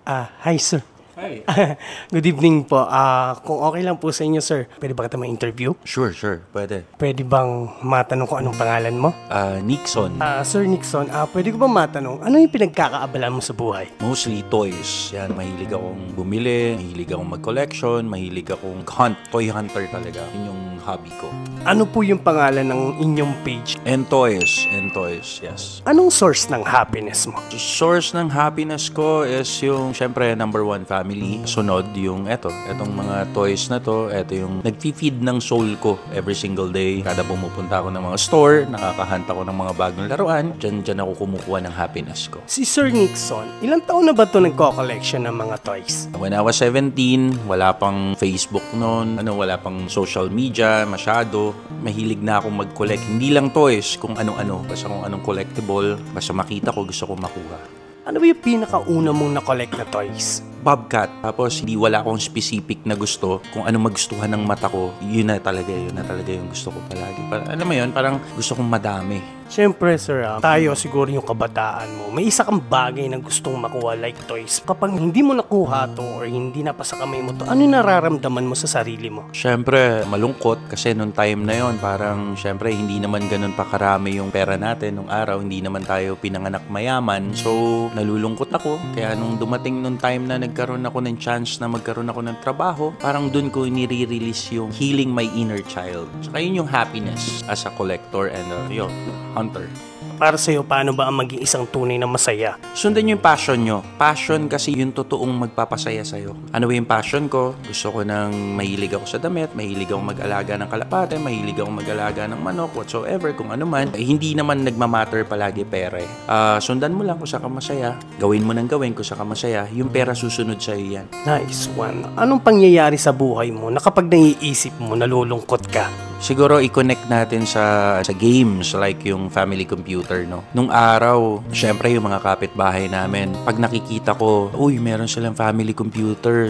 Hi sir. Hi. Good evening po. Kung okay lang po sa inyo sir, pwede ba kita ma-interview? Sure, pwede. Pwede bang matanong ko anong pangalan mo? Nixon. Sir Nixon, pwede ko ba matanong, ano yung pinagkakaabalan mo sa buhay? Mostly toys. Yan, mahilig akong bumili, mahilig akong mag-collection, mahilig akong hunt. Toy hunter talaga. Yun yung hobby ko. Ano po yung pangalan ng inyong page? And toys, yes. Anong source ng happiness mo? Source ng happiness ko is yung, syempre, number one, family. Sunod yung etong mga toys na to. Eto yung nag-feed ng soul ko every single day. Kada pumupunta ako ng mga store, nakakahanta ko ng mga bagong laruan, dyan ako kumukuha ng happiness ko. Si Sir Nixon, ilang taon na ba ito nagko-collection ng mga toys? When I was 17, wala pang Facebook noon, wala pang social media masyado. Mahilig na akong mag-collect. Hindi lang toys, kung ano-ano. Basta kung anong collectible, basta makita ko, gusto ko makuha. Ano ba yung pinakauna mong na-collect na toys? Bobcat. Tapos hindi wala akong specific na gusto. Kung ano magustuhan ng mata ko, yun na talaga yung gusto ko palagi. Alam mo yun, parang gusto kong madami. Siyempre sir, tayo siguro yung kabataan mo, may isa kang bagay na gustong makuha like toys. Kapag hindi mo nakuha to or hindi napasa kamay mo to, ano yung nararamdaman mo sa sarili mo? Siyempre, malungkot kasi nung time na yon parang siyempre hindi naman ganun pa karami yung pera natin nung araw. Hindi naman tayo pinanganak mayaman. So, nalulungkot ako. Kaya nung dumating nung time na nagkaroon ako ng chance na magkaroon ako ng trabaho, parang dun ko nire-release yung healing my inner child. Saka yun yung happiness as a collector and hunter. Para sa'yo, paano ba ang maging isang tunay na masaya? Sundan nyo yung passion nyo. Passion kasi yung totoong magpapasaya sa'yo. Ano yung passion ko? Gusto ko nang mahilig ako sa damit, mahilig ako mag-alaga ng kalapate, mahilig ako mag-alaga ng manok, whatsoever, kung ano man. Hindi naman nagmamatter palagi pera eh. Sundan mo lang kung saan ka masaya. Gawin mo nang gawin kung saan ka masaya. Yung pera susunod sa'yo yan. Nice one. Anong pangyayari sa buhay mo na kapag naiisip mo, nalulungkot ka? Siguro i-connect natin sa games like yung family computer, no? Nung araw, syempre yung mga kapitbahay namin, pag nakikita ko, uy, meron silang family computer.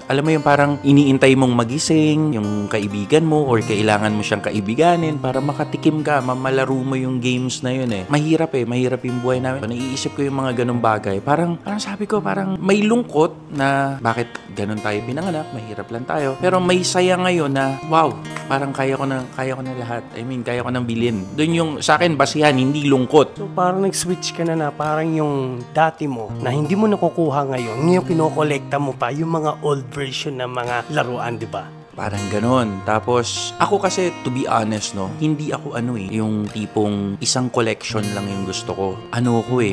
Alam mo yung parang iniintay mong magising, yung kaibigan mo or kailangan mo siyang kaibiganin para makatikim ka, malaro mo yung games na yun eh. Mahirap yung buhay namin. Naiisip ko yung mga ganung bagay. Parang sabi ko, parang may lungkot na bakit ganun tayo pinanganak, mahirap lang tayo. Pero may saya ngayon na, wow, parang kaya ko na lahat. I mean, kaya ko nang bilhin. Doon yung sa akin basihan, hindi lungkot. So parang nag-switch ka na parang yung dati mo na hindi mo nakukuha ngayon kinokolekta mo pa yung mga old version ng mga laruan, di ba? Parang ganon. Tapos, ako kasi, to be honest, no, hindi ako yung tipong isang collection lang yung gusto ko.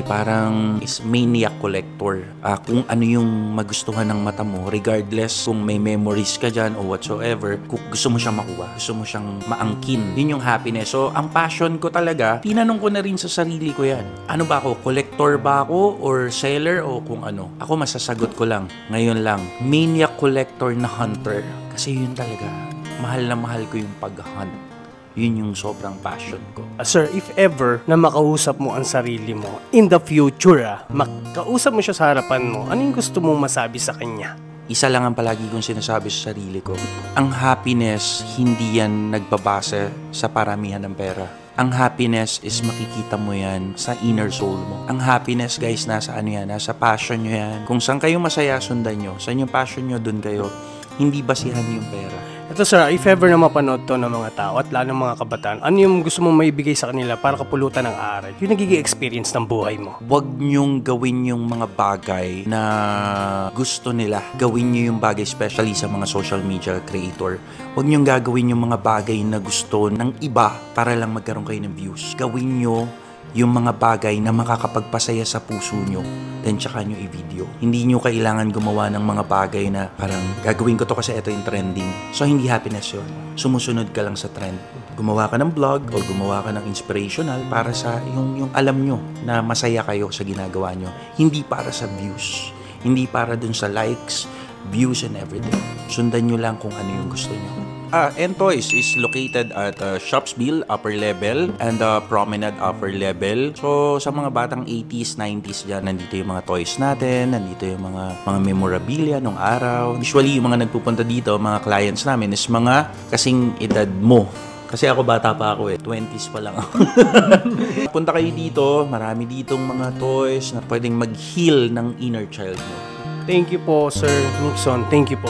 Parang is maniac collector. Kung ano yung magustuhan ng mata mo, regardless kung may memories ka dyan o whatsoever, kung gusto mo siyang makuha, gusto mo siyang maangkin. Yun yung happiness. So, ang passion ko talaga, tinanong ko na rin sa sarili ko yan. Ano ba ako? Collector ba ako? Or seller? O kung ano? Ako masasagot ko lang. Ngayon lang. Maniac collector na hunter. Kasi yun talaga, mahal na mahal ko yung pag-hunt. Yun yung sobrang passion ko. Sir, if ever na makausap mo ang sarili mo, in the future, makausap mo siya sa harapan mo, ano yung gusto mong masabi sa kanya? Isa lang ang palagi kong sinasabi sa sarili ko. Ang happiness, hindi yan nagbabase sa paramihan ng pera. Ang happiness is makikita mo yan sa inner soul mo. Ang happiness, guys, nasa nasa passion nyo yan. Kung saan kayo masaya, sundan nyo. Saan yung passion nyo, dun kayo. Hindi basihan yung pera. Ito sir, if ever na mapanood to ng mga tao at lalo ng mga kabataan, ano yung gusto mong maibigay sa kanila para kapulutan ng aral? Yung nagiging experience ng buhay mo. Huwag nyong gawin yung mga bagay na gusto nila. Gawin nyo yung bagay, especially sa mga social media creator. Huwag nyong gagawin yung mga bagay na gusto ng iba para lang magkaroon kayo ng views. Gawin nyo yung mga bagay na makakapagpasaya sa puso nyo, then tsaka nyo i-video. Hindi nyo kailangan gumawa ng mga bagay na parang gagawin ko to kasi ito yung trending. So, hindi happiness yun. Sumusunod ka lang sa trend. Gumawa ka ng vlog o gumawa ka ng inspirational para sa yung alam nyo na masaya kayo sa ginagawa nyo. Hindi para sa views. Hindi para dun sa likes, views, and everything. Sundan nyo lang kung ano yung gusto nyo. And Toys is located at Shopsville upper level and Promenade upper level. So sa mga batang 80s, 90s dyan, nandito yung mga toys natin, nandito yung mga memorabilia nung araw. Usually yung mga nagpupunta dito, mga clients namin is mga kasing edad mo. Kasi ako bata pa ako 20s pa lang ako. Punta kayo dito, marami ditong mga toys na pwedeng mag-heal ng inner child mo. Thank you po, Sir Nixon. Thank you po.